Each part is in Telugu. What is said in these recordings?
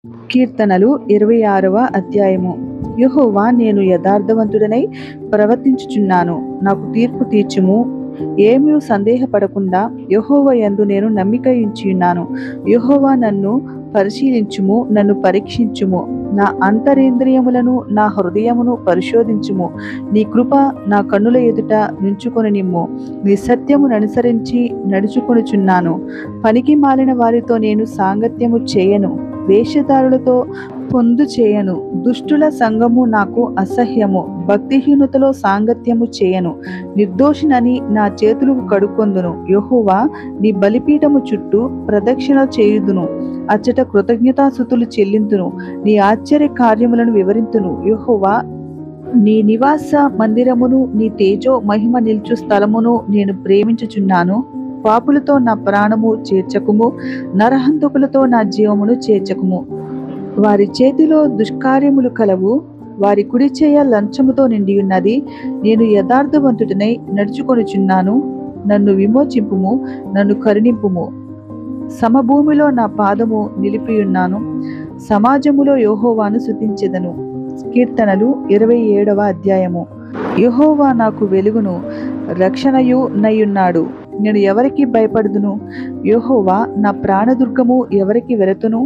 కీర్తనలు 26వ అధ్యాయము. యెహోవా, నేను యథార్థవంతుడనై ప్రవర్తించుచున్నాను, నాకు తీర్పు తీర్చుము. ఏమీ సందేహపడకుండా యెహోవా యందు నేను నమ్మిక ఉంచియున్నాను. యెహోవా, నన్ను పరిశీలించుము, నన్ను పరీక్షించుము. నా అంతరేంద్రియములను నా హృదయమును పరిశోధించుము. నీ కృప నా కన్నుల ఎదుట నుంచుకొని నిమ్ము. నీ సత్యమును అనుసరించి నడుచుకొనుచున్నాను. పనికి మాలిన వారితో నేను సాంగత్యము చేయను, వేషధారులతో పొందు చేయను. దుష్టుల సంగము నాకు అసహ్యము. భక్తిహీనతలో సాంగత్యము చేయను. నిర్దోషినని నా చేతులు కడుక్కొందును. యెహోవా, నీ బలిపీఠము చుట్టూ ప్రదక్షిణ చేయుదును. అచ్చట కృతజ్ఞతాస్తుతులు చెల్లింతును. నీ ఆశ్చర్య కార్యములను వివరింతును. యెహోవా, నీ నివాస మందిరమును, నీ తేజో మహిమ నిల్చు స్థలమును నేను ప్రేమించుచున్నాను. పాపులతో నా ప్రాణము చేర్చకుము, నరహంతకులతో నా జీవమును చేర్చకుము. వారి చేతిలో దుష్కార్యములు కలవు, వారి కుడి చేయ లంచముతో నిండియున్నది. నేను యథార్థవంతుడినై నడుచుకొనుచున్నాను. నన్ను విమోచింపుము, నన్ను కరుణింపుము. సమభూమిలో నా పాదము నిలిపియున్నాను. సమాజములో యెహోవాను స్తుతించెదను. కీర్తనలు 27వ అధ్యాయము. యెహోవా నాకు వెలుగును రక్షణయు నయ్యున్నాడు. నేను ఎవరికి భయపడుదును? యెహోవా నా ప్రాణదుర్గము, ఎవరికి వెరతును?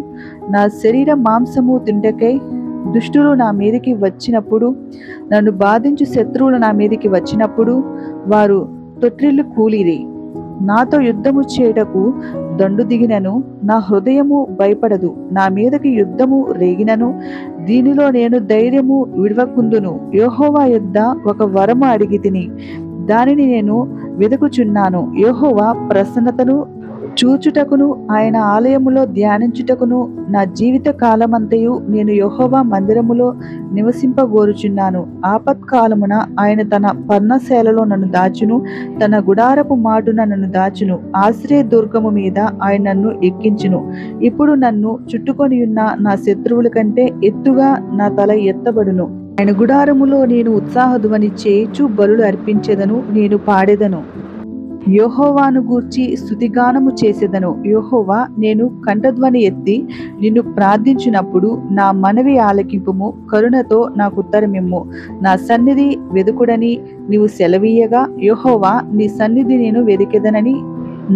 నా శరీర మాంసము తింటకై దుష్టులు నా మీదికి వచ్చినప్పుడు, నన్ను బాధించు శత్రువులు నా మీదికి వచ్చినప్పుడు, వారు తొట్రిల్లు కూలిరి. నాతో యుద్ధము చేయుటకు దండు దిగినను నా హృదయము భయపడదు. నా మీదకి యుద్ధము రేగినను దీనిలో నేను ధైర్యము విడవకుందును. యెహోవా యొద్ద ఒక వరము అడిగి తిని, దానిని నేను వెదుకుచున్నాను. యెహోవా ప్రసన్నతను చూచుటకును, ఆయన ఆలయములో ధ్యానించుటకును నా జీవిత కాలమంతయు నేను యెహోవా మందిరములో నివసింపగోరుచున్నాను. ఆపత్కాలమున ఆయన తన పర్ణశాలలో నన్ను దాచును, తన గుడారపు మాటున నన్ను దాచును. ఆశ్రయ దుర్గము మీద ఆయన నన్ను ఎక్కించును. ఇప్పుడు నన్ను చుట్టుకొనియున్న నా శత్రువుల కంటే ఎత్తుగా నా తల ఎత్తబడును. ఆయన గుడారములో నేను ఉత్సాహధ్వని చేయుచు బలులు అర్పించెదను, నేను పాడెదను. యెహోవాను గూర్చి స్తుతిగానము చేసెదను. యెహోవా, నేను కంఠధ్వని ఎత్తి నిన్ను ప్రార్థించినప్పుడు నా మనవి ఆలకింపుము. కరుణతో నాకు ఉత్తరమిమ్ము. నా సన్నిధి వెదుకుడని నీవు సెలవీయగా, యెహోవా, నీ సన్నిధి నేను వెదికెదనని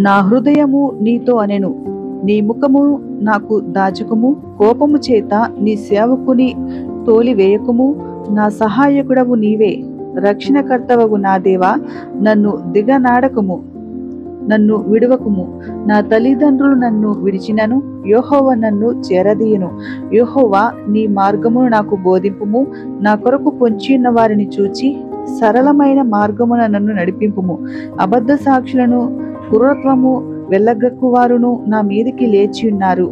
నా హృదయము నీతో అనెను. నీ ముఖము నాకు దాచకుము. కోపము చేత నీ సేవకుని తోలివేయకుము. నా సహాయకుడవు నీవే, రక్షణకర్తవగు నా దేవా, నన్ను దిగనాడకుము, నన్ను విడువకుము. నా తల్లిదండ్రులు నన్ను విడిచినను యెహోవా నన్ను చేరదీయును. యెహోవా, నీ మార్గమును నాకు బోధింపుము. నా కొరకు పొంచియున్న వారిని చూచి సరళమైన మార్గమున నన్ను నడిపింపుము. అబద్ధ సాక్షులను క్రూరత్వము వెళ్ళగక్కువారును నా మీదికి లేచియున్నారు.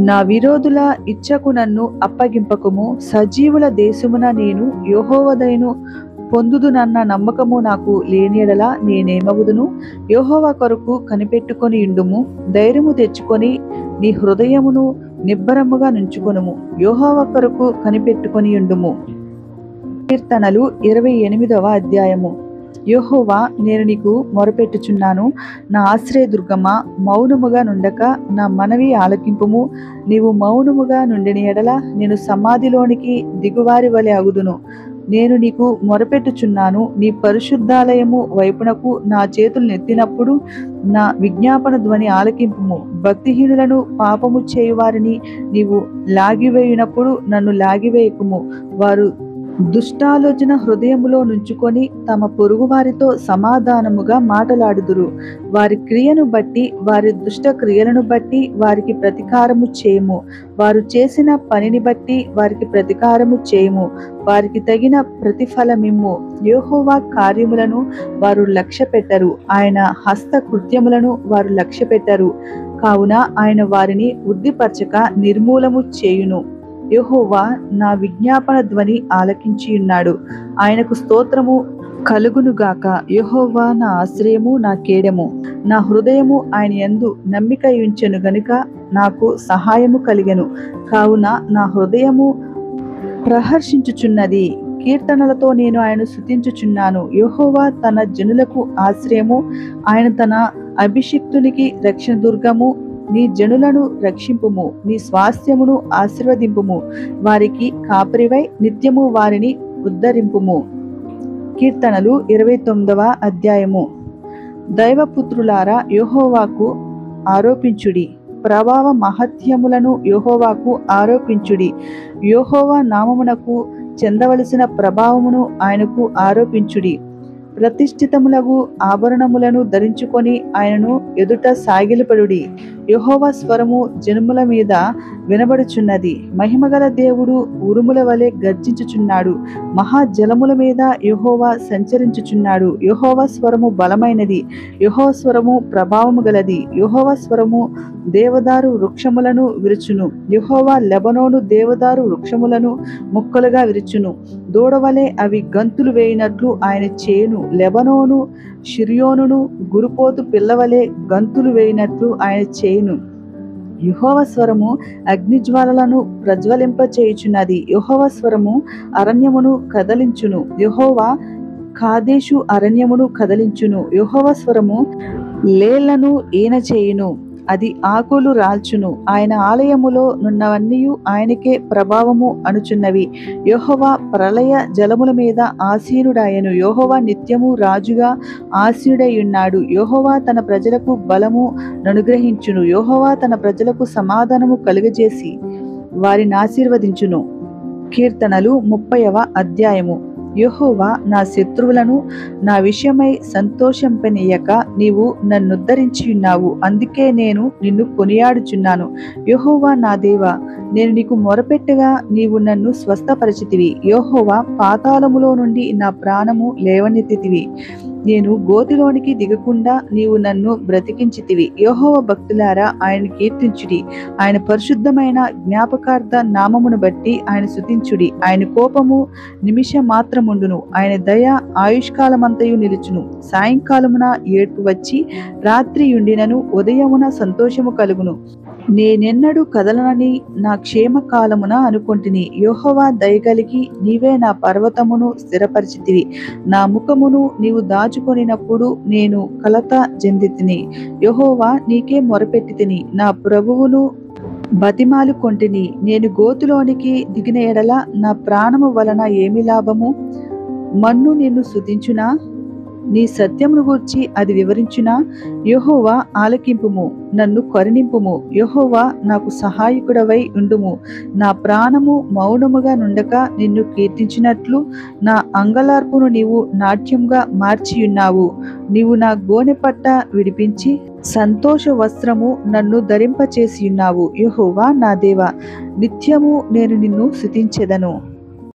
నా విరోధుల ఇచ్చకు నన్ను అప్పగింపకము. సజీవుల దేశమున నేను యెహోవాదయను పొందుదునన్న నమ్మకము నాకు లేని యెడల నేనేమగుదును? యెహోవా కొరకు కనిపెట్టుకొని ఉండుము. ధైర్యము తెచ్చుకొని నీ హృదయమును నిబ్బరముగా నుంచుకొనుము. యెహోవా కొరకు కనిపెట్టుకొని ఉండుము. కీర్తనలు 28వ అధ్యాయము. యెహోవా, నేను నీకు మొరపెట్టుచున్నాను. నా ఆశ్రయదుర్గమా, మౌనముగా నుండక నా మనవి ఆలకింపుము. నీవు మౌనముగా నుండిన ఎడల నేను సమాధిలోనికి దిగువారి వలె అగుదును. నేను నీకు మొరపెట్టుచున్నాను. నీ పరిశుద్ధాలయము వైపునకు నా చేతులు నెత్తినప్పుడు నా విజ్ఞాపన ధ్వని ఆలకింపుము. భక్తిహీనులను, పాపము చేయువారిని నీవు లాగివేయునప్పుడు నన్ను లాగివేయకుము. వారు దుష్టాలోచన హృదయములో నుంచుకొని తమ పొరుగు వారితో సమాధానముగా మాటలాడుదురు. వారి క్రియను బట్టి, వారి దుష్ట క్రియలను బట్టి వారికి ప్రతీకారము చేయము. వారు చేసిన పనిని బట్టి వారికి ప్రతీకారము చేయము. వారికి తగిన ప్రతిఫలమిమ్ము. యెహోవా కార్యములను వారు లక్ష్య పెట్టరు, ఆయన హస్త కృత్యములను వారు లక్ష్య పెట్టరు. కావున ఆయన వారిని వృద్ధిపరచక నిర్మూలము చేయును. యెహోవా నా విజ్ఞాపన ధ్వని ఆలకించియున్నాడు. ఆయనకు స్తోత్రము కలుగునుగాక. యెహోవా నా ఆశ్రయము, నా కేడెము. నా హృదయము ఆయన యందు నమ్మిక ఉంచెను గనుక నాకు సహాయము కలిగెను. కావున నా హృదయము ప్రహర్షించుచున్నది. కీర్తనలతో నేను ఆయన స్తుతించుచున్నాను. యెహోవా తన జనులకు ఆశ్రయము, ఆయన తన అభిషిక్తునికి రక్షణ దుర్గము. నీ జనులను రక్షింపుము, నీ స్వాస్థ్యమును ఆశీర్వదింపుము, వారికి కాపరివై నిత్యము వారిని ఉద్ధరింపుము. కీర్తనలు 29వ అధ్యాయము. దైవపుత్రులారా, యెహోవాకు ఆరోపించుడి, ప్రభావ మహత్యములను యెహోవాకు ఆరోపించుడి. యెహోవా నామమునకు చెందవలసిన ప్రభావమును ఆయనకు ఆరోపించుడి. ప్రతిష్ఠితములగు ఆభరణములను ధరించుకొని ఆయనను ఎదుట సాగిలపడుడి. యెహోవా స్వరము జనముల మీద వినబడుచున్నది. మహిమగల దేవుడు ఉరుముల వలె గర్జించుచున్నాడు. మహాజలముల మీద యెహోవా సంచరించుచున్నాడు. యెహోవా స్వరము బలమైనది, యెహోవా స్వరము ప్రభావము గలది. యెహోవా స్వరము దేవదారు వృక్షములను విరుచును. యెహోవా లెబనోను దేవదారు వృక్షములను ముక్కలుగా విరుచును. దూడవలే అవి గంతులు వేయినట్లు ఆయన చేయును. లెబనోను షిర్యోనును గురుపోతు పిల్లవలే గంతులు వేయినట్లు ఆయన చేయును. యెహోవా స్వరము అగ్నిజ్వాలలను ప్రజ్వలింపచేయుచున్నది. యెహోవా స్వరము అరణ్యమును కదలించును. యెహోవా కాదేషు అరణ్యమును కదలించును. యెహోవా స్వరము లేళ్లను ఈన చేయును, అది ఆకులు రాల్చును. ఆయన ఆలయములో నున్నవన్నీయు ఆయనకే ప్రభావము అనుచున్నవి. యెహోవా ప్రళయ జలముల మీద ఆసీనుడాయను. యెహోవా నిత్యము రాజుగా ఆసీనుడైయున్నాడు. యెహోవా తన ప్రజలకు బలము ననుగ్రహించును. యెహోవా తన ప్రజలకు సమాధానము కలుగజేసి వారిని ఆశీర్వదించును. కీర్తనలు 30వ అధ్యాయము. యెహోవా నా శత్రువులను నా విషయమై సంతోషింపనీయక నీవు నన్నుద్ధరించి ఉన్నావు. అందుకే నేను నిన్ను కొనియాడుచున్నాను. యెహోవా నా దేవా, నేను నీకు మొరపెట్టగా నీవు నన్ను స్వస్థపరచితివి. యెహోవా పాతాళములో నుండి నా ప్రాణము లేవనెత్తితివి. నేను గోతిలోనికి దిగకుండా నీవు నన్ను బ్రతికించితివి. యెహోవా భక్తులారా, ఆయన కీర్తించుడి. ఆయన పరిశుద్ధమైన జ్ఞాపకార్థ నామమును బట్టి ఆయన స్తుతించుడి. ఆయన కోపము నిమిష మాత్రముండును, ఆయన దయ ఆయుష్కాలమంతయు నిలుచును. సాయంకాలమున ఏడ్పు వచ్చి రాత్రి ఉండినను ఉదయమున సంతోషము కలుగును. నేనెన్నడూ కదలనని నా క్షేమకాలమున అనుకొంటిని. యెహోవా దయగలిగి నీవే నా పర్వతమును స్థిరపరిచితివి. నా ముఖమును నీవు దాచుకొనినప్పుడు నేను కలత చెందితిని. యెహోవా నీకే మొరపెట్టితిని, నా ప్రభువును బతిమాలుకొంటిని. నేను గోతిలోనికి దిగిన ఎడల నా ప్రాణము వలన ఏమి లాభము? మన్ను నిన్ను స్తుతించునా? నీ సత్యమును గూర్చి అది వివరించునా? యెహోవా ఆలకింపుము, నన్ను కరుణింపుము. యెహోవా నాకు సహాయకుడవై ఉండుము. నా ప్రాణము మౌనముగా నుండక నిన్ను కీర్తించినట్లు నా అంగలార్పును నీవు నాట్యంగా మార్చియున్నావు. నీవు నా గోనెపట్ట విడిపించి సంతోష వస్త్రము నన్ను ధరింపచేసియున్నావు. యెహోవా నా దేవా, నిత్యము నేను నిన్ను స్తుతించెదను.